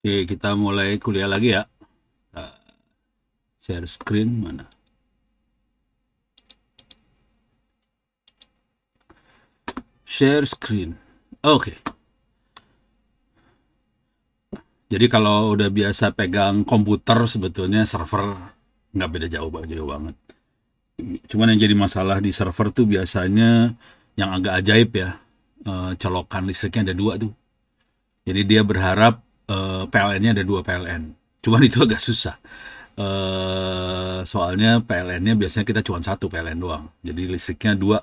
Oke, kita mulai kuliah lagi ya. Uh, Share screen mana? Share screen. Oke. Jadi kalau udah biasa pegang komputer sebetulnya server nggak beda jauh banget. Cuman yang jadi masalah di server tuh biasanya yang agak ajaib ya. Colokan listriknya ada dua tuh. Jadi dia berharap PLN-nya ada dua PLN. Cuman itu agak susah. Soalnya PLN-nya biasanya kita cuma satu PLN doang. Jadi listriknya dua.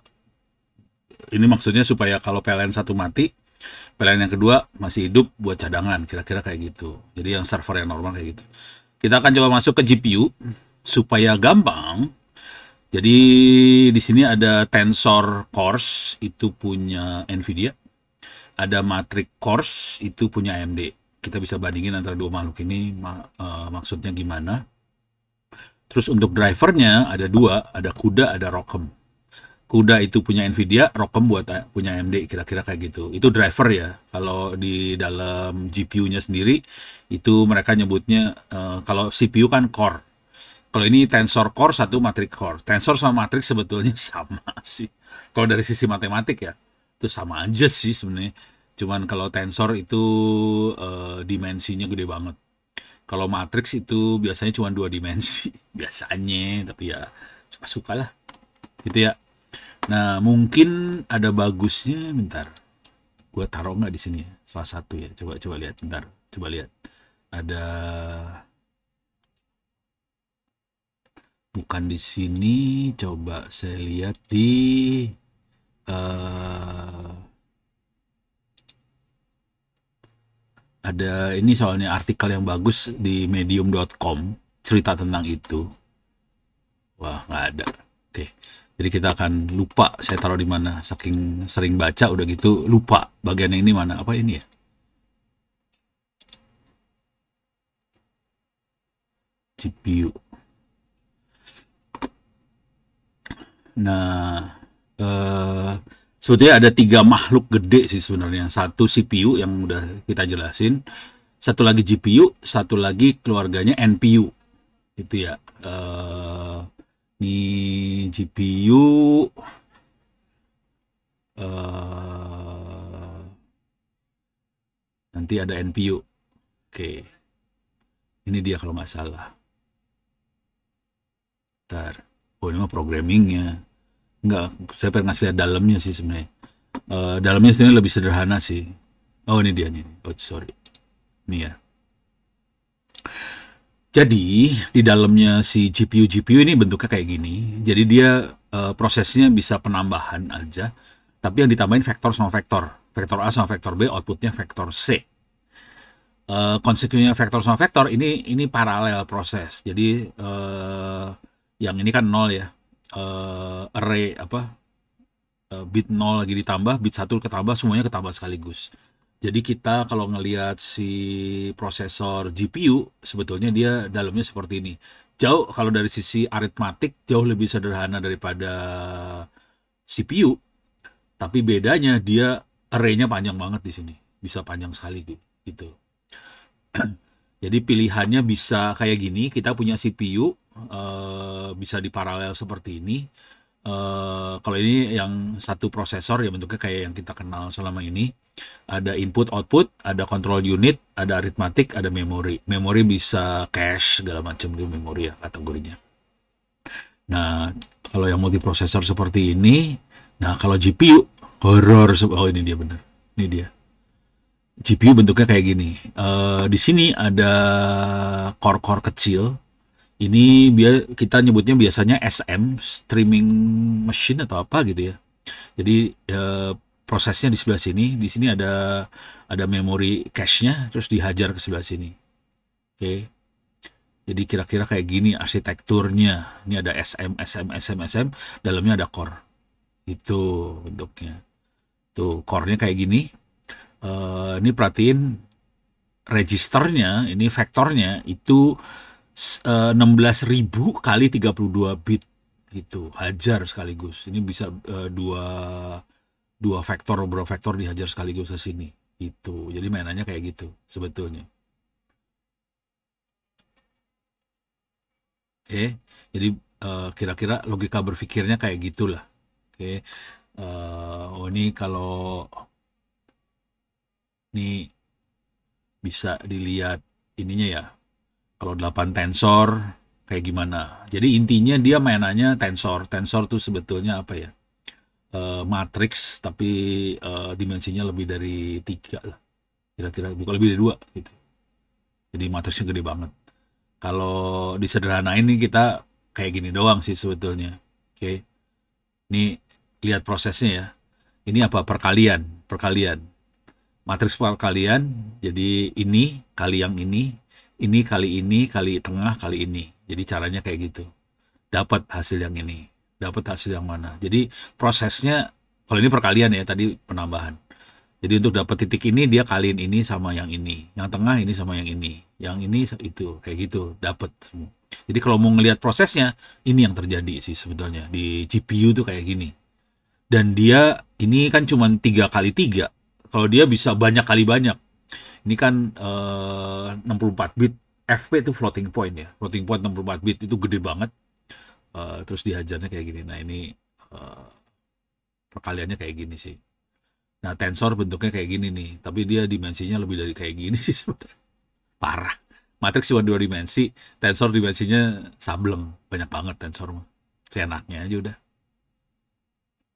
Ini maksudnya supaya kalau PLN satu mati, PLN yang kedua masih hidup buat cadangan, kira-kira kayak gitu. Jadi yang server yang normal kayak gitu. Kita akan coba masuk ke GPU supaya gampang. Jadi di sini ada Tensor Cores itu punya Nvidia, ada Matrix Cores itu punya AMD. Kita bisa bandingin antara dua makhluk ini maksudnya gimana. Terus untuk drivernya ada dua, ada CUDA, ada ROCm. CUDA itu punya Nvidia, ROCm buat punya AMD, kira-kira kayak gitu. Itu driver ya. Kalau di dalam GPU-nya sendiri itu mereka nyebutnya kalau CPU kan core. Kalau ini Tensor Core satu Matrix Core. Tensor sama Matrix sebetulnya sama sih. Kalau dari sisi matematik ya, itu sama aja sih sebenarnya. Cuman kalau Tensor itu dimensinya gede banget. Kalau Matrix itu biasanya cuma dua dimensi biasanya, tapi ya suka-suka lah gitu ya. Nah, mungkin ada bagusnya, bentar. Gua taruh nggak di sini ya? Salah satu ya. Coba coba lihat, bentar. Coba lihat. Ada bukan di sini. Coba saya lihat di eh ada ini soalnya artikel yang bagus di medium.com cerita tentang itu. Wah, nggak ada. Oke. Jadi kita akan lupa saya taruh di mana. Saking sering baca udah gitu lupa bagian yang ini mana. Apa ini ya? GPU. Nah, eh sebetulnya ada tiga makhluk gede sih sebenarnya. Satu CPU yang udah kita jelasin, satu lagi GPU, satu lagi keluarganya NPU. Itu ya. Ini GPU, nanti ada NPU. Oke, ini dia kalau nggak salah. Ntar. Oh, ini mah programmingnya. Nggak, saya pengen ngasih lihat dalamnya sih sebenarnya. Dalamnya sebenarnya lebih sederhana sih. Oh, ini dia nih. Oh, sorry. Ini ya. Jadi di dalamnya si GPU ini bentuknya kayak gini. Jadi dia prosesnya bisa penambahan aja, tapi yang ditambahin vektor sama vektor. Vektor A sama vektor B, outputnya vektor C. Konsekuensinya vektor sama vektor ini paralel proses. Jadi yang ini kan nol ya. Array apa bit 0 lagi ditambah, bit 1 ketambah, semuanya ketambah sekaligus. Jadi kita kalau ngelihat si prosesor GPU, sebetulnya dia dalamnya seperti ini. Jauh kalau dari sisi aritmatik, jauh lebih sederhana daripada CPU, tapi bedanya dia array-nya panjang banget di sini. Bisa panjang sekali gitu. Jadi pilihannya bisa kayak gini, kita punya CPU, bisa diparalel seperti ini. Kalau ini yang satu prosesor ya bentuknya kayak yang kita kenal selama ini. Ada input output, ada control unit, ada aritmatik, ada memori. Memori bisa cache segala macam di memori ya kategorinya. Nah, kalau yang multiprosesor seperti ini, nah kalau GPU horor. Oh, ini dia benar. Ini dia. GPU bentuknya kayak gini. Di sini ada core-core kecil. Ini kita nyebutnya biasanya SM, streaming machine atau apa gitu ya. Jadi prosesnya di sebelah sini. Di sini ada memori cache-nya, terus dihajar ke sebelah sini. Oke. Jadi kira-kira kayak gini arsitekturnya. Ini ada SM, SM, SM, SM. Dalamnya ada core. Itu bentuknya. Tuh core-nya kayak gini. Ini perhatiin registernya, ini vektornya itu 16.000 kali 32 bit itu hajar sekaligus. Ini bisa dua vektor, beberapa vektor dihajar sekaligus ke sini. Itu. Jadi mainannya kayak gitu sebetulnya. Oke. Jadi kira-kira logika berpikirnya kayak gitulah. Oke. Oh ini kalau ini bisa dilihat ininya ya. Kalau 8 tensor kayak gimana. Jadi intinya dia mainannya tensor. Tensor tuh sebetulnya apa ya? Matriks tapi dimensinya lebih dari 3 lah. Kira-kira bukan lebih dari 2 gitu. Jadi matriksnya gede banget. Kalau disederhanain nih kita kayak gini doang sih sebetulnya. Oke. Ini lihat prosesnya ya. Ini apa? Perkalian, perkalian. Matriks perkalian, jadi ini kali yang ini kali tengah kali ini. Jadi caranya kayak gitu. Dapat hasil yang ini, dapat hasil yang mana. Jadi prosesnya, kalau ini perkalian ya, tadi penambahan. Jadi untuk dapat titik ini dia kaliin ini sama yang ini, yang tengah ini sama yang ini itu kayak gitu dapat semua. Jadi kalau mau ngelihat prosesnya ini yang terjadi sih sebetulnya di GPU tuh kayak gini. Dan dia ini kan cuma 3 kali 3. Kalau dia bisa banyak kali banyak. Ini kan 64 bit. FP itu floating point ya. Floating point 64 bit itu gede banget. Terus diajarnya kayak gini. Nah ini perkaliannya kayak gini sih. Nah tensor bentuknya kayak gini nih. Tapi dia dimensinya lebih dari kayak gini sih sebenarnya. Parah. Matriks cuma 2 dimensi. Tensor dimensinya sableng. Banyak banget tensor mah. Seenaknya aja udah.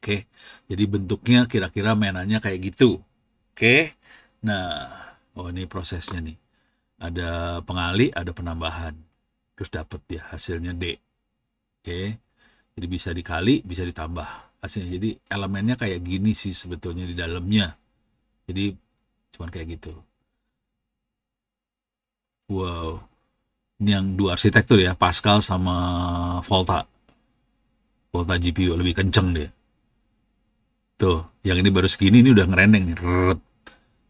Oke, jadi bentuknya kira-kira mainannya kayak gitu. Oke, nah, oh ini prosesnya nih. Ada pengali, ada penambahan. Terus dapat ya hasilnya D. Oke, jadi bisa dikali, bisa ditambah hasilnya. Jadi elemennya kayak gini sih sebetulnya di dalamnya. Jadi cuman kayak gitu. Wow, ini yang 2 arsitektur ya, Pascal sama Volta. Volta GPU lebih kenceng deh. Tuh, yang ini baru segini, ini udah ngerendeng nih.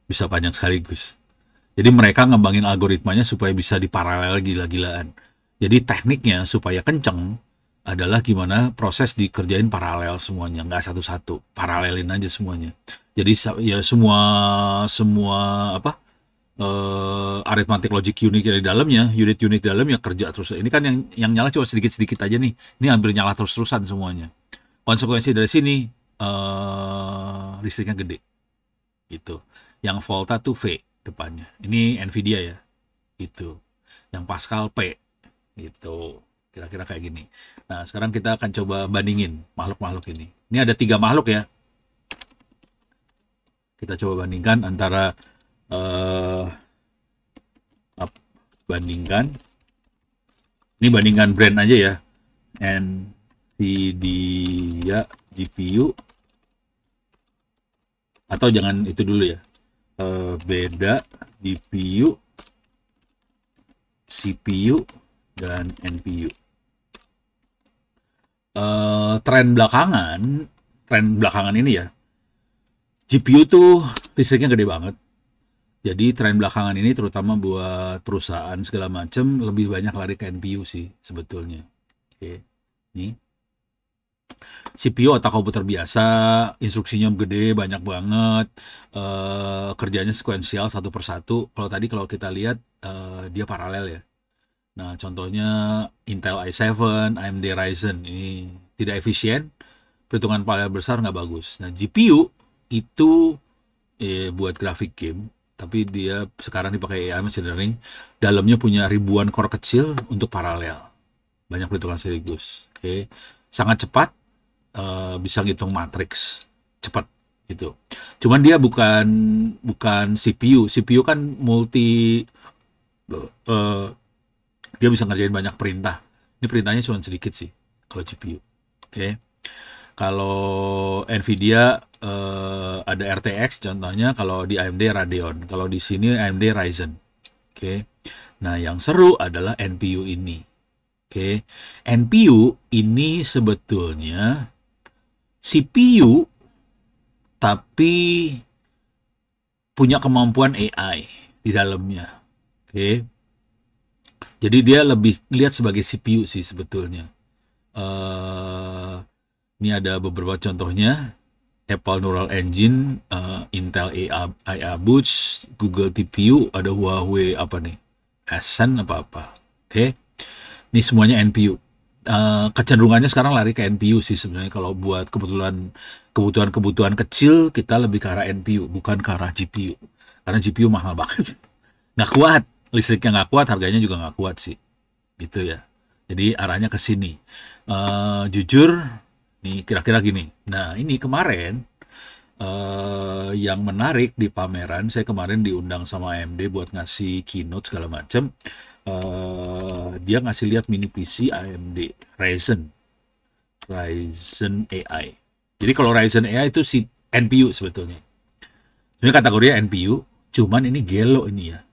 Bisa panjang sekaligus. Jadi mereka ngembangin algoritmanya supaya bisa diparalel gila-gilaan. Jadi tekniknya supaya kenceng adalah gimana proses dikerjain paralel semuanya, nggak satu-satu, paralelin aja semuanya. Jadi ya semua semua apa arithmetic logic unit di dalamnya, unit di dalamnya kerja terus. Ini kan yang nyala cuma sedikit-sedikit aja nih. Ini hampir nyala terus-terusan semuanya. Konsekuensi dari sini listriknya gede gitu. Yang Volta tuh V depannya, ini Nvidia ya gitu. Yang Pascal P gitu, kira-kira kayak gini. Nah sekarang kita akan coba bandingin makhluk-makhluk ini ada 3 makhluk ya. Kita coba bandingkan antara ini bandingkan brand aja ya, Nvidia GPU, atau jangan itu dulu ya, beda GPU, CPU, dan NPU. Tren belakangan ini ya, GPU tuh listriknya gede banget. Jadi tren belakangan ini terutama buat perusahaan segala macam lebih banyak lari ke NPU sih sebetulnya. Oke, nih. CPU otak komputer biasa, instruksinya gede, banyak banget, kerjanya sekuensial satu persatu. Kalau kita lihat dia paralel ya. Nah contohnya Intel i7, AMD Ryzen ini tidak efisien, perhitungan paralel besar nggak bagus. Nah GPU itu buat grafik game, tapi dia sekarang dipakai AI machine learning, dalamnya punya ribuan core kecil untuk paralel, banyak perhitungan sekaligus. Oke, sangat cepat, bisa ngitung matriks cepat gitu. Cuman dia bukan CPU. CPU kan multi, dia bisa ngerjain banyak perintah. Ini perintahnya cuma sedikit sih kalau GPU. Oke. Kalau Nvidia ada RTX contohnya, kalau di AMD Radeon, kalau di sini AMD Ryzen. Oke. Nah, yang seru adalah NPU ini. Oke. NPU ini sebetulnya CPU tapi punya kemampuan AI di dalamnya. Oke. Jadi dia lebih lihat sebagai CPU sih sebetulnya. Ini ada beberapa contohnya. Apple Neural Engine, Intel IA Boost, Google TPU, ada Huawei apa nih? Ascend apa-apa. Oke. Ini semuanya NPU. Kecenderungannya sekarang lari ke NPU sih sebenarnya. Kalau buat kebutuhan kecil, kita lebih ke arah NPU, bukan ke arah GPU. Karena GPU mahal banget. Nggak kuat. Listriknya nggak kuat, harganya juga nggak kuat sih. Gitu ya. Jadi arahnya ke sini. Jujur, nih kira-kira gini. Nah, ini kemarin yang menarik di pameran, saya kemarin diundang sama AMD buat ngasih keynote segala macam. Dia ngasih lihat mini PC AMD Ryzen AI. Jadi kalau Ryzen AI itu si NPU sebetulnya. Ini kategorinya NPU, cuman ini Gelo ini ya.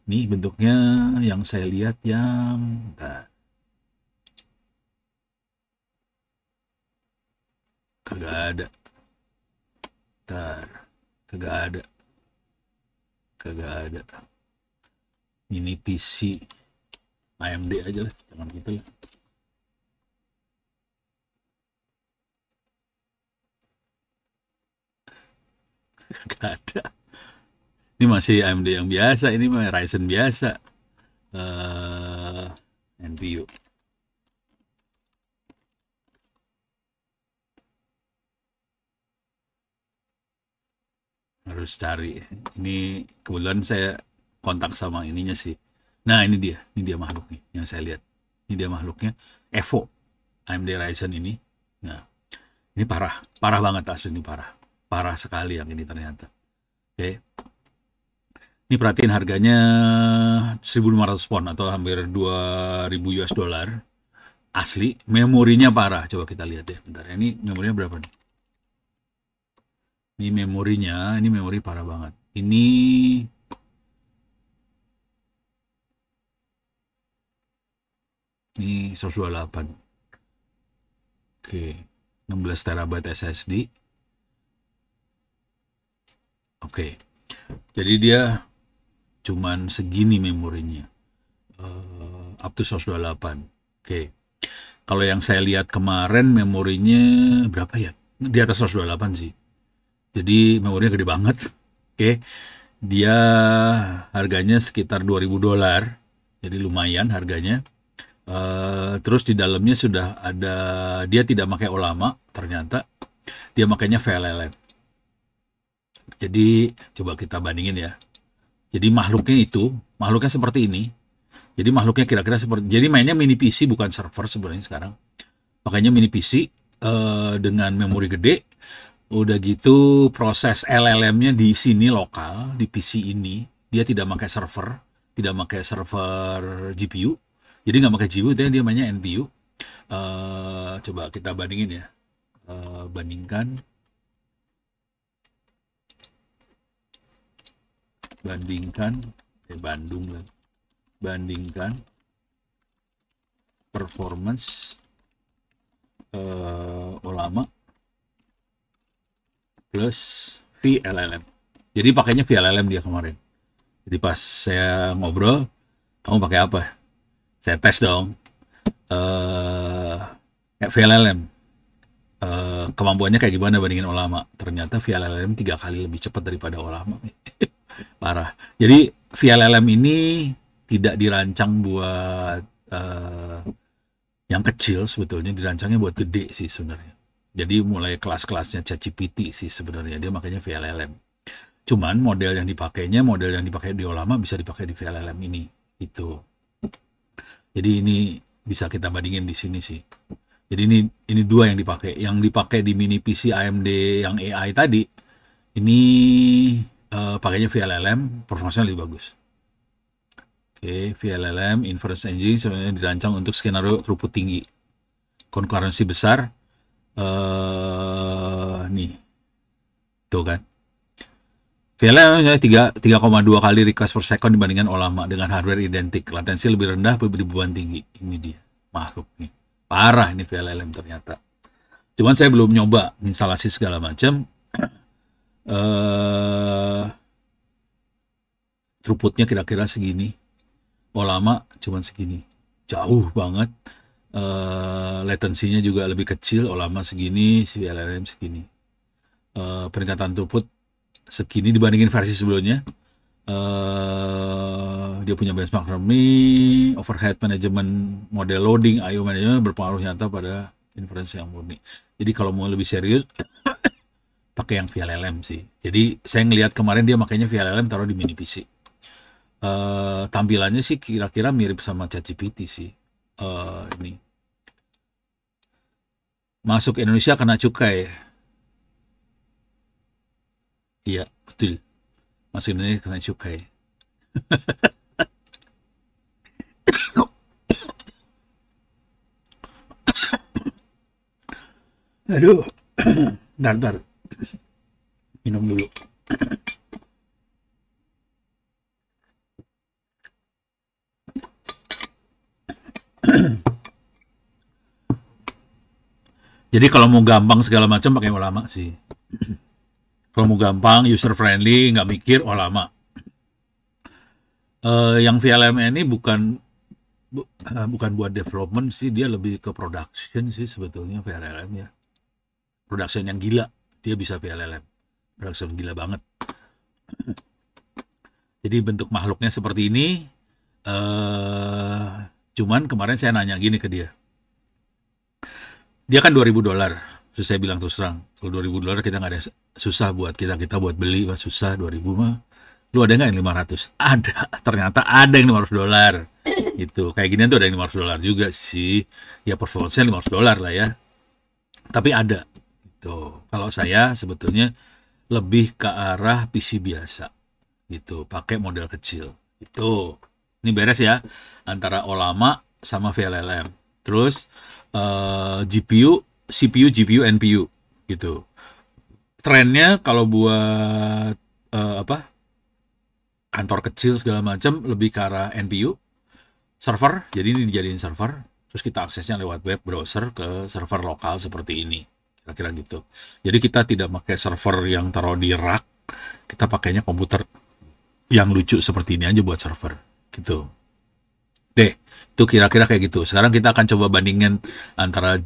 Nih bentuknya yang saya lihat yang kagak ada. Kagak ada. Kagak ada. Mini PC AMD aja lah, jangan gitu lah. Kagak ada. Ini masih AMD yang biasa, ini mah Ryzen biasa. NPU. Harus cari. Ini kebetulan saya kontak sama ininya sih. Nah, ini dia makhluknya yang saya lihat. Ini dia makhluknya, Evo AMD Ryzen ini. Nah, ini parah banget asli, ini parah sekali yang ini ternyata. Oke. Ini perhatiin harganya 1.500 pon atau hampir 2.000 US dollar. Asli, memorinya parah. Coba kita lihat ya, bentar. Ini memorinya berapa nih? Ini memorinya, ini memori parah banget. Ini ini 128. Oke, 16 terabyte SSD. Oke. Jadi dia cuman segini memorinya. Up to 128. Oke. Kalau yang saya lihat kemarin memorinya berapa ya? Di atas 128 sih. Jadi memorinya gede banget. Oke. Dia harganya sekitar 2.000 dolar. Jadi lumayan harganya. Terus di dalamnya sudah ada, dia tidak pakai Olama ternyata. Dia makainya VLLM. Jadi coba kita bandingin ya. Jadi makhluknya seperti ini. Jadi makhluknya kira-kira seperti, jadi mainnya mini PC bukan server sebenarnya sekarang. Makanya mini PC dengan memori gede. Udah gitu proses LLM-nya di sini lokal, di PC ini. Dia tidak pakai server GPU. Jadi nggak pakai GPU, dia mainnya NPU. Coba kita bandingin ya. Bandingkan performance Olama plus VLLM. Jadi pakainya VLLM dia kemarin. Jadi pas saya ngobrol, kamu pakai apa? Saya tes dong. VLLM. Kemampuannya kayak gimana bandingin Olama? Ternyata VLLM 3 kali lebih cepat daripada Olama. Parah. Jadi VLLM ini tidak dirancang buat yang kecil sebetulnya, dirancangnya buat gede sih sebenarnya. Jadi mulai kelas-kelasnya ChatGPT sih sebenarnya, dia makanya VLLM. Cuman model yang dipakai di Olama bisa dipakai di VLLM ini. Itu. Jadi ini bisa kita bandingin di sini sih. Jadi ini dua yang dipakai. Yang dipakai di mini PC AMD yang AI tadi, ini pakainya VLLM, performanya lebih bagus. Oke, VLLM Inference Engine sebenarnya dirancang untuk skenario throughput tinggi, concurrency besar. Nih, tuh kan. VLLM 3,2 kali request per second dibandingkan Olama dengan hardware identik, latensi lebih rendah, beban tinggi. Ini dia makhluknya. Parah ini VLLM ternyata. Cuman saya belum nyoba instalasi segala macam. Throughputnya kira-kira segini. Olama cuman segini. Jauh banget. Latensinya juga lebih kecil. Olama segini, VLLM segini. Peningkatan throughput segini dibandingin versi sebelumnya. dia punya benchmark learning, overhead management, model loading, I/O management berpengaruh nyata pada inference yang murni. Jadi kalau mau lebih serius, pakai yang VLLM sih. Jadi saya ngelihat kemarin dia makanya VLLM taruh di mini PC. Tampilannya sih kira-kira mirip sama ChatGPT sih. Ini masuk Indonesia kena cukai. Iya, betul. Masuk Indonesia kena cukai. Aduh, bentar, minum dulu. Jadi kalau mau gampang segala macam pakai ulama sih. Kalau mau gampang, user friendly, nggak mikir, lama. Yang VLM ini bukan buat development sih, dia lebih ke production sih sebetulnya VLM ya. Production yang gila, dia bisa VLM. Production gila banget. Jadi bentuk makhluknya seperti ini. Cuman kemarin saya nanya gini ke dia. Dia kan $2.000. Terus saya bilang terus terang, kalau $2.000 kita nggak ada, susah buat kita buat beli, susah. 2.000 mah. Lu ada nggak yang 500? Ada, ternyata ada yang $500. Gitu. Kayak gini tuh ada yang $500 juga sih. Ya performance-nya $500 lah ya. Tapi ada. Gitu. Kalau saya sebetulnya lebih ke arah PC biasa. Gitu. Pakai model kecil. Itu. Ini beres ya. Antara Olama sama VLLM. Terus GPU, CPU, GPU, NPU gitu. Trennya kalau buat kantor kecil segala macam lebih ke arah NPU, server. Jadi ini dijadiin server, terus kita aksesnya lewat web browser ke server lokal seperti ini, kira-kira gitu. Jadi kita tidak pakai server yang taruh di rack, kita pakainya komputer yang lucu seperti ini aja buat server gitu. Deh, itu kira-kira kayak gitu. Sekarang kita akan coba bandingin antara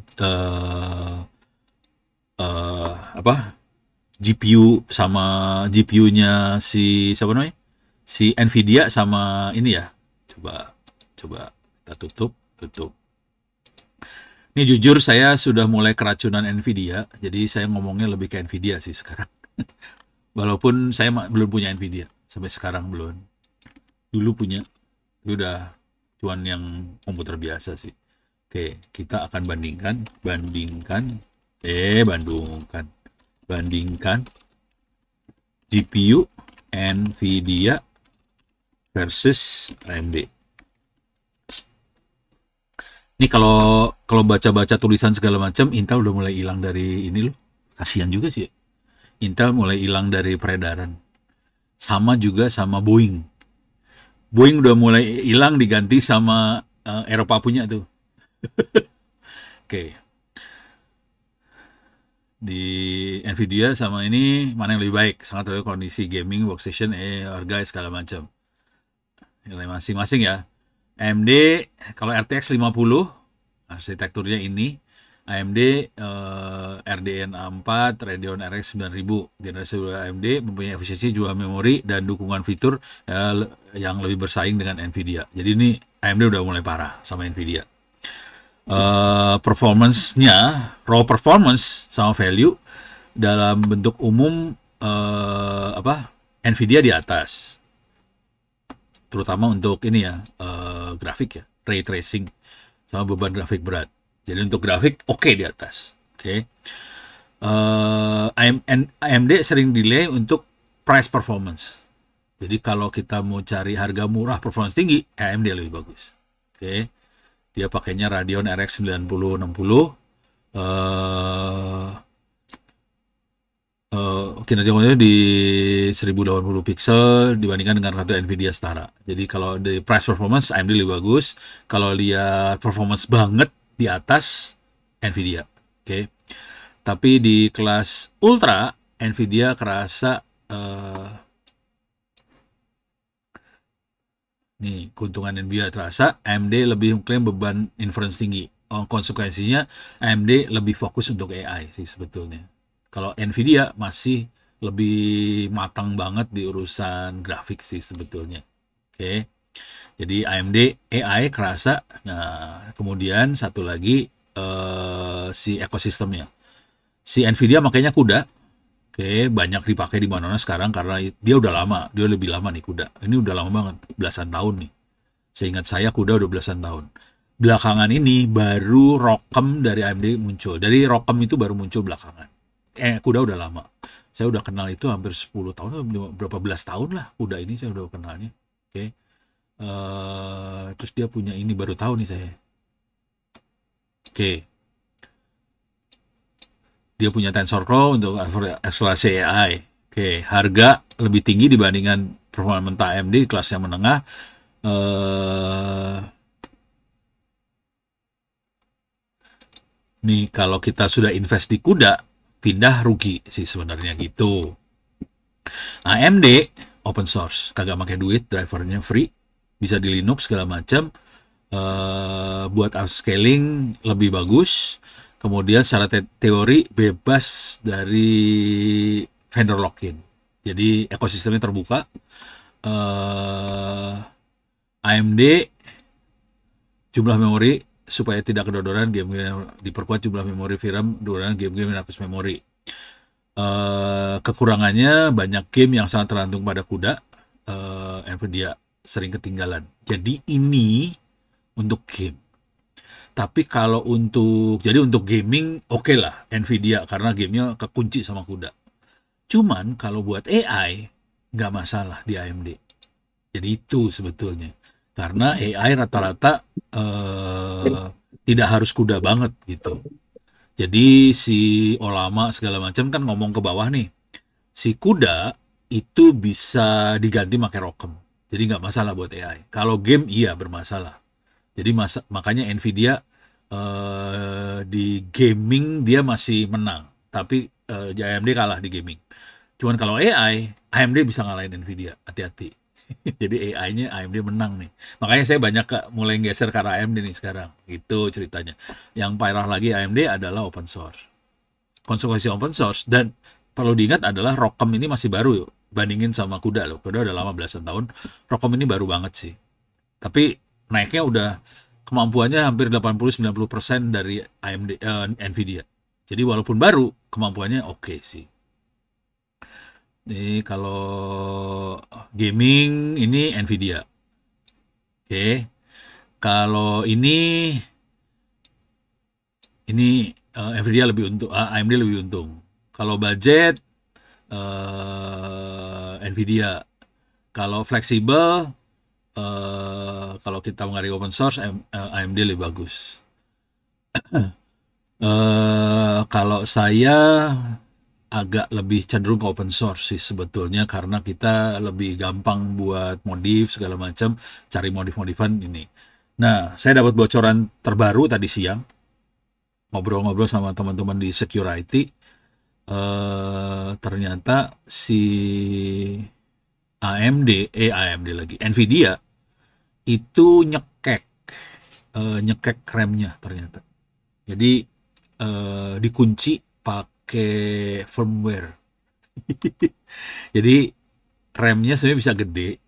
GPU sama GPU-nya si siapa namanya? Si Nvidia sama ini ya. Coba kita tutup. Ini jujur saya sudah mulai keracunan Nvidia, jadi saya ngomongnya lebih ke Nvidia sih sekarang. Walaupun saya belum punya Nvidia sampai sekarang belum. Dulu punya, udah cuman yang komputer biasa sih. Oke, kita akan bandingkan GPU Nvidia versus AMD. Ini kalau baca-baca tulisan segala macam, Intel udah mulai hilang dari ini loh. Kasihan juga sih. Intel mulai hilang dari peredaran. Sama juga sama Boeing. Boeing udah mulai hilang diganti sama Eropa punya tuh. Oke. Di Nvidia sama ini mana yang lebih baik? Sangat tergantung kondisi gaming, workstation, harga segala macam. Nilai masing-masing ya. AMD kalau RTX 50 arsitekturnya ini. AMD RDNA 4, Radeon RX 9000. Generasi AMD mempunyai efisiensi jual memori dan dukungan fitur yang lebih bersaing dengan Nvidia. Jadi ini AMD udah mulai parah sama Nvidia. Performance-nya, raw performance sama value dalam bentuk umum Nvidia di atas. Terutama untuk ini ya, grafik ya, ray tracing sama beban grafik berat. Jadi untuk grafik oke di atas. Oke. AMD sering delay untuk price performance. Jadi kalau kita mau cari harga murah performance tinggi, AMD lebih bagus. Oke. Dia pakainya Radeon RX 9060. Kinerjanya di 1080 pixel dibandingkan dengan kartu Nvidia setara. Jadi kalau di price performance AMD lebih bagus. Kalau lihat performance banget di atas Nvidia, oke. Tapi di kelas ultra Nvidia kerasa nih keuntungan Nvidia terasa, AMD lebih mengklaim beban inference tinggi. Konsekuensinya AMD lebih fokus untuk AI sih sebetulnya. Kalau Nvidia masih lebih matang banget di urusan grafik sih sebetulnya, oke. Jadi AMD AI kerasa. Nah, kemudian satu lagi si ekosistemnya. Si Nvidia makanya CUDA. Oke, banyak dipakai di mana-mana sekarang karena dia udah lama, dia lebih lama nih CUDA. Ini udah lama banget, belasan tahun nih. Seingat saya CUDA udah belasan tahun. Belakangan ini baru ROCm dari AMD muncul. Dari ROCm itu baru muncul belakangan. CUDA udah lama. Saya udah kenal itu hampir 10 tahun, berapa belas tahun lah CUDA ini saya udah kenalnya. Oke. Terus dia punya ini baru tahu nih saya. Oke. Dia punya TensorFlow untuk akselerasi AI. Oke, harga lebih tinggi dibandingkan performa AMD kelas yang menengah. Nih kalau kita sudah invest di CUDA, pindah rugi sih sebenarnya gitu. AMD open source, kagak pakai duit, drivernya free, bisa di Linux segala macam. Buat upscaling lebih bagus. Kemudian secara teori bebas dari vendor lock-in. Jadi ekosistemnya terbuka. AMD jumlah memori supaya tidak kedodoran game-game, diperkuat jumlah memori VRAM dodoran game-game yang hapus memori. Kekurangannya banyak game yang sangat tergantung pada CUDA. Nvidia sering ketinggalan. Jadi ini untuk game. Tapi kalau untuk gaming oke lah Nvidia karena gamenya kekunci sama CUDA. Cuman kalau buat AI nggak masalah di AMD. Jadi itu sebetulnya karena AI rata-rata tidak harus CUDA banget gitu. Jadi si Olama segala macam kan ngomong ke bawah nih. Si CUDA itu bisa diganti pakai ROCm. Jadi nggak masalah buat AI. Kalau game iya bermasalah. Jadi makanya Nvidia di gaming dia masih menang, tapi AMD kalah di gaming. Cuman kalau AI, AMD bisa ngalahin Nvidia, hati-hati. Jadi AI-nya AMD menang nih. Makanya saya banyak mulai geser ke arah AMD nih sekarang. Itu ceritanya. Yang parah lagi AMD adalah open source. Konsekuensi open source dan perlu diingat adalah ROCm ini masih baru yuk. Bandingin sama CUDA loh. CUDA udah lama belasan tahun. ROCm ini baru banget sih. Tapi naiknya udah kemampuannya hampir 80-90% dari AMD Nvidia. Jadi walaupun baru kemampuannya oke sih. Nih kalau gaming ini Nvidia. Oke. Kalau ini Nvidia lebih untung, AMD lebih untung. Kalau budget Nvidia. Kalau fleksibel kalau kita menghargai open source AMD lebih bagus. Kalau saya agak lebih cenderung ke open source sih sebetulnya karena kita lebih gampang buat modif segala macam, cari modif-modifan ini. Nah, saya dapat bocoran terbaru tadi siang ngobrol-ngobrol sama teman-teman di security. Ternyata si AMD lagi Nvidia itu nyekek RAM-nya ternyata. Jadi dikunci pakai firmware. Jadi RAM-nya sebenarnya bisa gede,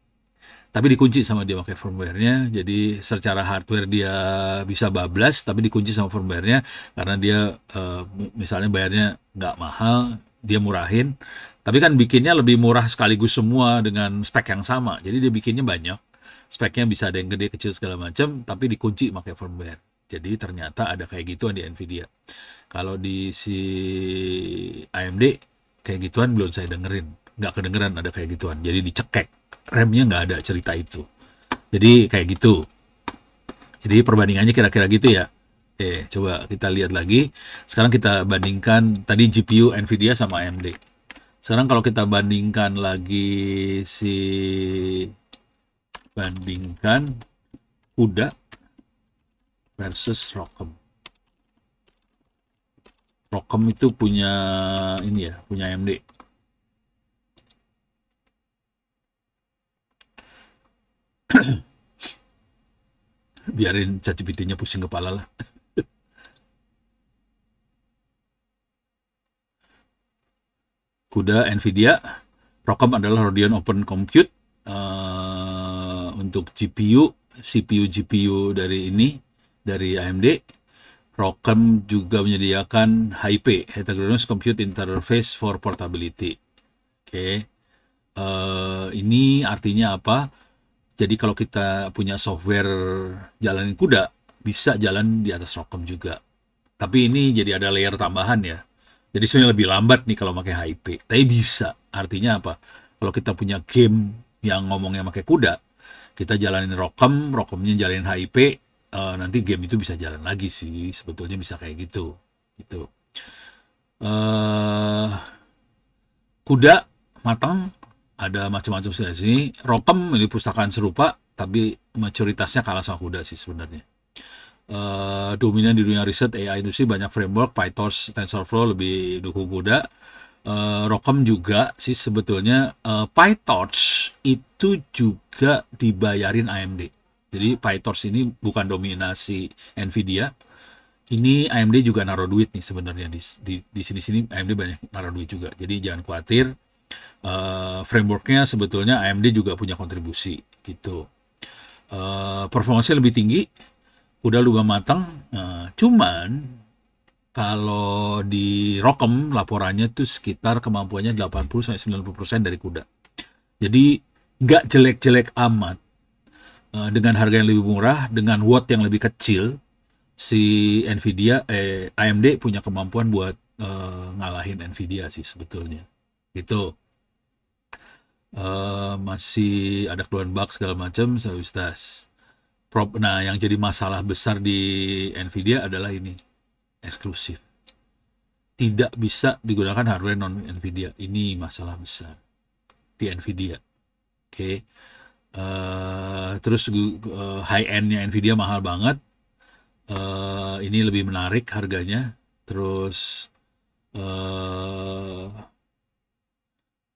tapi dikunci sama dia pakai firmware-nya. Jadi secara hardware dia bisa bablas, tapi dikunci sama firmware-nya karena dia misalnya bayarnya nggak mahal, dia murahin. Tapi kan bikinnya lebih murah sekaligus semua dengan spek yang sama. Jadi dia bikinnya banyak. Speknya bisa ada yang gede, kecil segala macam, tapi dikunci pakai firmware. Jadi ternyata ada kayak gituan di Nvidia. Kalau di si AMD kayak gituan belum saya dengerin, nggak kedengeran ada kayak gituan. Jadi dicekek, remnya nggak ada cerita itu. Jadi kayak gitu. Jadi perbandingannya kira-kira gitu ya. Coba kita lihat lagi. Sekarang kita bandingkan tadi GPU Nvidia sama AMD. Sekarang kalau kita bandingkan lagi bandingkan CUDA versus ROCm. ROCm itu punya ini ya, punya AMD. Biarin ChatGPT-nya pusing kepala lah. CUDA Nvidia, ROCm adalah Radeon Open Compute untuk GPU, CPU, GPU dari AMD. ROCm juga menyediakan HP, Heterogeneous Compute Interface for Portability. Oke. Ini artinya apa? Jadi kalau kita punya software jalanin kuda, bisa jalan di atas ROCm juga. Tapi ini jadi ada layer tambahan ya. Jadi sebenarnya lebih lambat nih kalau pakai HP. Tapi bisa. Artinya apa? Kalau kita punya game yang ngomongnya pakai kuda, kita jalanin ROCm, ROCmnya jalanin HIP, nanti game itu bisa jalan lagi sih. Sebetulnya bisa kayak gitu. Gitu. Kuda matang, ada macam-macam sih. ROCm ini pustakaan serupa, tapi mayoritasnya kalah sama kuda sih sebenarnya. Dominan di dunia riset AI industri, banyak framework, PyTorch, TensorFlow lebih dukung kuda. ROCm juga sih sebetulnya. PyTorch itu juga dibayarin AMD. Jadi PyTorch ini bukan dominasi Nvidia. Ini AMD juga naruh duit nih sebenarnya di sini AMD banyak naruh duit juga. Jadi jangan khawatir. Frameworknya sebetulnya AMD juga punya kontribusi gitu. Performanya lebih tinggi, udah lubang matang. Cuman kalau di ROCm laporannya tuh sekitar kemampuannya 80-90% dari kuda. Jadi nggak jelek-jelek amat. Dengan harga yang lebih murah, dengan watt yang lebih kecil, si AMD punya kemampuan buat ngalahin Nvidia sih sebetulnya. Itu masih ada keluhan bug segala macam, stabilitas. Nah, yang jadi masalah besar di Nvidia adalah ini, eksklusif. Tidak bisa digunakan hardware non Nvidia. Ini masalah besar di Nvidia. Oke. Terus high end-nya Nvidia mahal banget. Ini lebih menarik harganya. Terus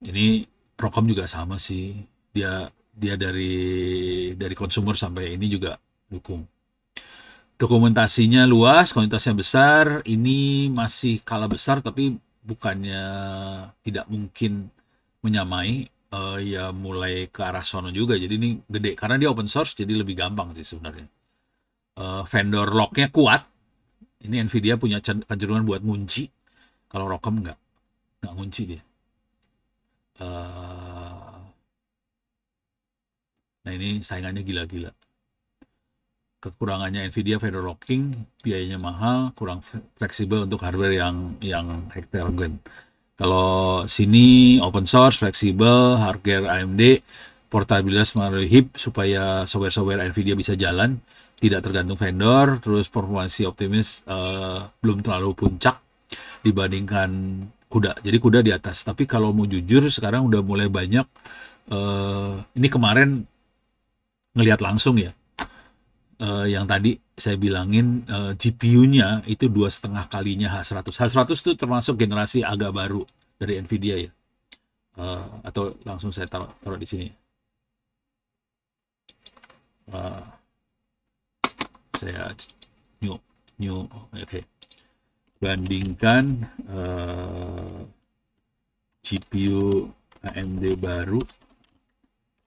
ini ROCm juga sama sih. Dia dari consumer sampai ini juga dukung. Dokumentasinya luas, kuantitasnya besar. Ini masih kalah besar, tapi bukannya tidak mungkin menyamai. Ya mulai ke arah sono juga. Jadi ini gede karena dia open source, jadi lebih gampang sih sebenarnya. Vendor lock-nya kuat. Ini Nvidia punya kecenderungan buat ngunci. Kalau ROCm nggak ngunci dia. Nah ini saingannya gila-gila. Kekurangannya Nvidia vendor locking, biayanya mahal, kurang fleksibel untuk hardware yang heterogen. Kalau sini open source, fleksibel, hardware AMD, portabilitas melalui HIP supaya software-software Nvidia bisa jalan, tidak tergantung vendor, terus performansi optimis, belum terlalu puncak dibandingkan kuda. Jadi kuda di atas. Tapi kalau mau jujur sekarang udah mulai banyak. Ini kemarin ngelihat langsung ya. Yang tadi saya bilangin GPU-nya itu 2,5 kalinya H100. H100 itu termasuk generasi agak baru dari Nvidia ya. Atau langsung saya taruh di sini. Saya new oke. Bandingkan GPU AMD baru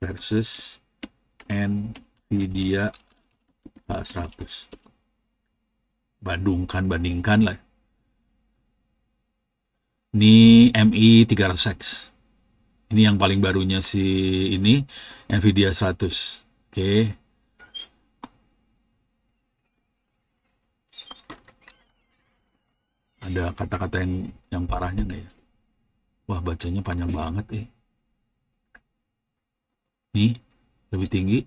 versus Nvidia H100. Bandingkan lah. Ini MI 300X. Ini yang paling barunya si ini Nvidia 100. Oke. Ada kata-kata yang parahnya nggak ya? Wah, bacanya panjang banget Nih, lebih tinggi.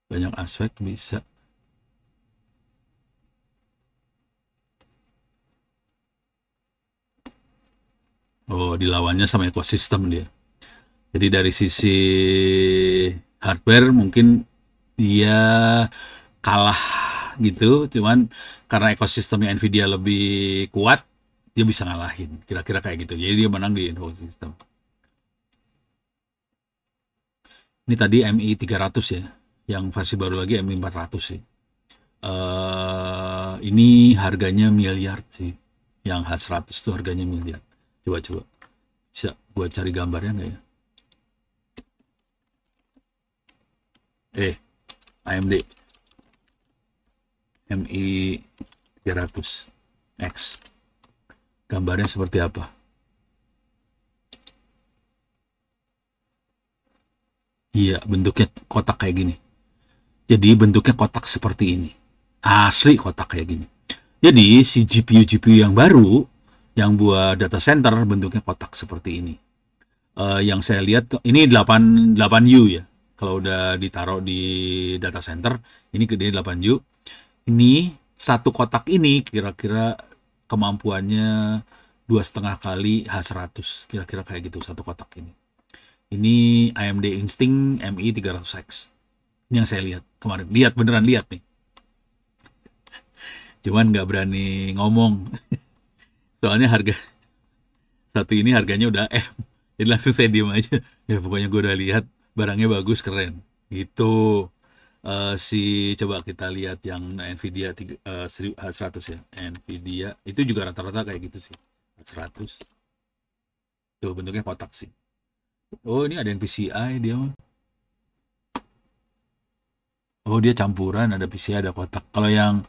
Banyak aspek bisa. Oh, dilawannya sama ekosistem dia. Jadi dari sisi hardware mungkin dia kalah gitu, cuman karena ekosistemnya Nvidia lebih kuat, dia bisa ngalahin. Kira-kira kayak gitu. Jadi dia menang di ekosistem. Ini tadi MI 300 ya. Yang versi baru lagi MI 400 sih. Ini harganya miliar sih. Yang H100 tuh harganya miliar. Coba-coba. Bisa buat cari gambarnya nggak ya? AMD MI 300X. Gambarnya seperti apa? Iya, bentuknya kotak kayak gini. Jadi bentuknya kotak seperti ini. Asli kotak kayak gini. Jadi si GPU yang baru yang buat data center bentuknya kotak seperti ini. Yang saya lihat ini 8U ya. Kalau udah ditaruh di data center, ini gede 8U. Ini satu kotak ini kira-kira kemampuannya 2,5 kali H100. Kira-kira kayak gitu satu kotak ini. Ini AMD Instinct MI 300X. Ini yang saya lihat kemarin. Beneran lihat nih. Cuman nggak berani ngomong. Soalnya harga satu ini harganya udah jadi langsung saya diem aja. Ya pokoknya gue udah lihat barangnya bagus, keren. Gitu. Coba kita lihat yang Nvidia H100 ya. Nvidia itu juga rata-rata kayak gitu sih. H100. Tuh bentuknya kotak sih. Oh ini ada yang PCI dia mah. Oh dia campuran, ada PCI ada kotak. Kalau yang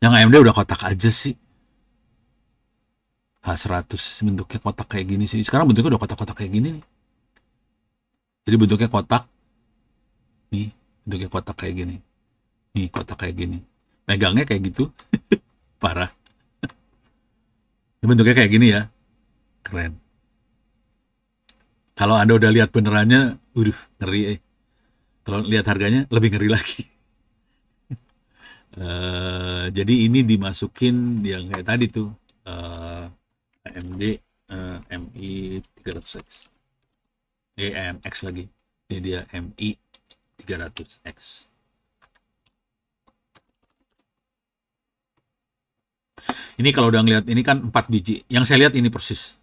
AMD udah kotak aja sih. H100 bentuknya kotak kayak gini sih. Sekarang bentuknya udah kotak-kotak kayak gini nih. Jadi bentuknya kotak. Nih, bentuknya kotak kayak gini. Nih, kotak kayak gini. Megangnya kayak gitu. Parah. Ini bentuknya kayak gini ya. Keren. Kalau Anda udah lihat benerannya, ngeri. Kalau lihat harganya, lebih ngeri lagi. Jadi ini dimasukin yang kayak tadi tuh. AMD MI 300X. AMX lagi. Ini dia MI 300X. Ini kalau udah ngeliat ini kan 4 biji. Yang saya lihat ini persis.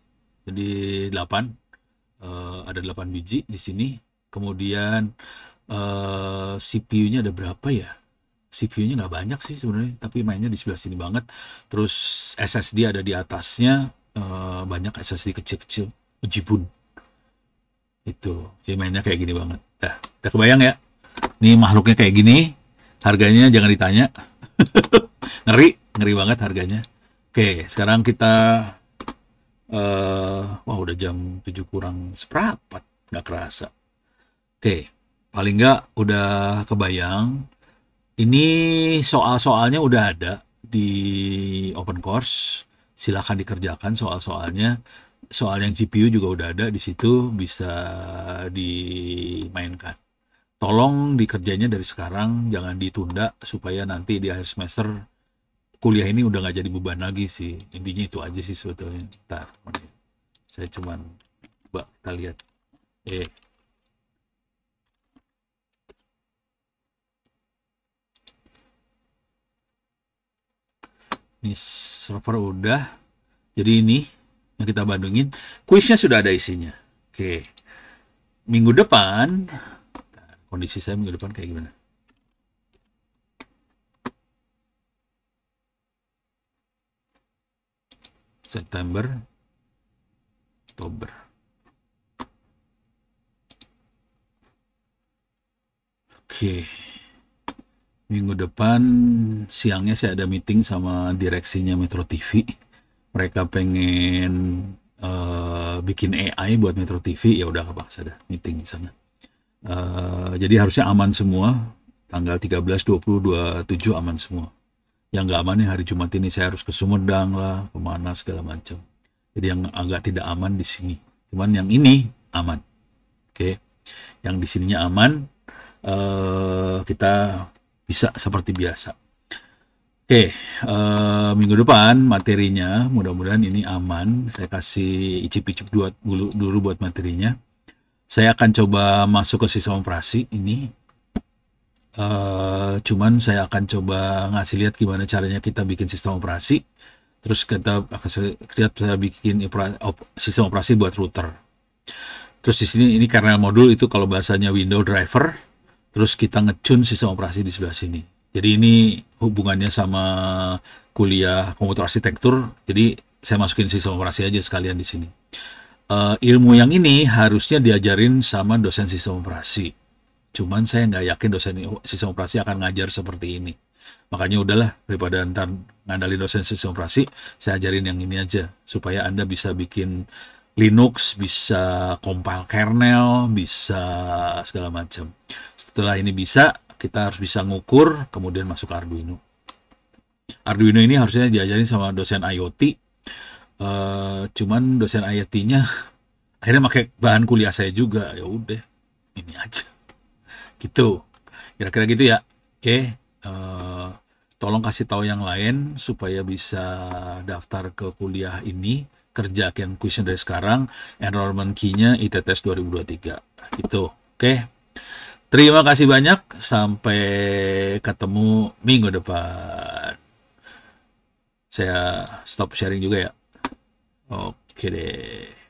Jadi 8. Ada 8 biji di sini. Kemudian CPU-nya ada berapa ya? CPU-nya nggak banyak sih sebenarnya, tapi mainnya di sebelah sini banget. Terus SSD ada di atasnya, banyak SSD kecil-kecil, jipun. Itu, ya mainnya kayak gini banget. Udah kebayang ya? Ini makhluknya kayak gini, harganya jangan ditanya. Ngeri banget harganya. Oke, sekarang kita, wah udah jam 7 kurang seperempat, nggak kerasa. Oke, paling nggak udah kebayang. Ini soal-soalnya udah ada di open course, silahkan dikerjakan soal-soalnya. Soal yang GPU juga udah ada di situ, bisa dimainkan. Tolong dikerjanya dari sekarang, jangan ditunda supaya nanti di akhir semester kuliah ini udah nggak jadi beban lagi sih. Intinya itu aja sih sebetulnya. Ntar, saya cuman coba kita lihat. Ini server udah. Jadi ini yang kita bandingin. Kuisnya sudah ada isinya. Oke. Minggu depan, kondisi saya minggu depan kayak gimana? September, Oktober. Oke. Minggu depan siangnya saya ada meeting sama direksinya Metro TV. Mereka pengen bikin AI buat Metro TV, ya udah kepaksa dah meeting di sana. Jadi harusnya aman semua. Tanggal 13, 20, 27 aman semua. Yang nggak aman nih hari Jumat ini saya harus ke Sumedang lah, kemana segala macam. Jadi yang agak tidak aman di sini. Cuman yang ini aman. Oke. Yang di sininya aman. Kita bisa seperti biasa. Oke, minggu depan materinya mudah-mudahan ini aman. Saya kasih icip-icip dulu buat materinya. Saya akan coba masuk ke sistem operasi ini. Cuman saya akan coba ngasih lihat gimana caranya kita bikin sistem operasi. Terus kita bikin sistem operasi buat router. Terus di sini ini kernel modul itu kalau bahasanya Windows driver. Terus kita nge-tune sistem operasi di sebelah sini. Jadi ini hubungannya sama kuliah komputer arsitektur. Jadi saya masukin sistem operasi aja sekalian di sini. Ilmu yang ini harusnya diajarin sama dosen sistem operasi. Cuman saya nggak yakin dosen sistem operasi akan ngajar seperti ini. Makanya udahlah, daripada ntar ngandalin dosen sistem operasi, saya ajarin yang ini aja. Supaya Anda bisa bikin Linux, bisa compile kernel, bisa segala macam. Setelah ini bisa, kita harus bisa ngukur, kemudian masuk ke Arduino. Arduino ini harusnya diajarin sama dosen IoT. Cuman dosen IoT-nya akhirnya pakai bahan kuliah saya juga. Ya udah, ini aja. Gitu. Kira-kira gitu ya. Oke. Tolong kasih tahu yang lain supaya bisa daftar ke kuliah ini. Kerjakan kuisnya dari sekarang. Enrollment key-nya ITTS 2023. Gitu. Oke. Terima kasih banyak. Sampai ketemu minggu depan. Saya stop sharing juga ya. Oke deh.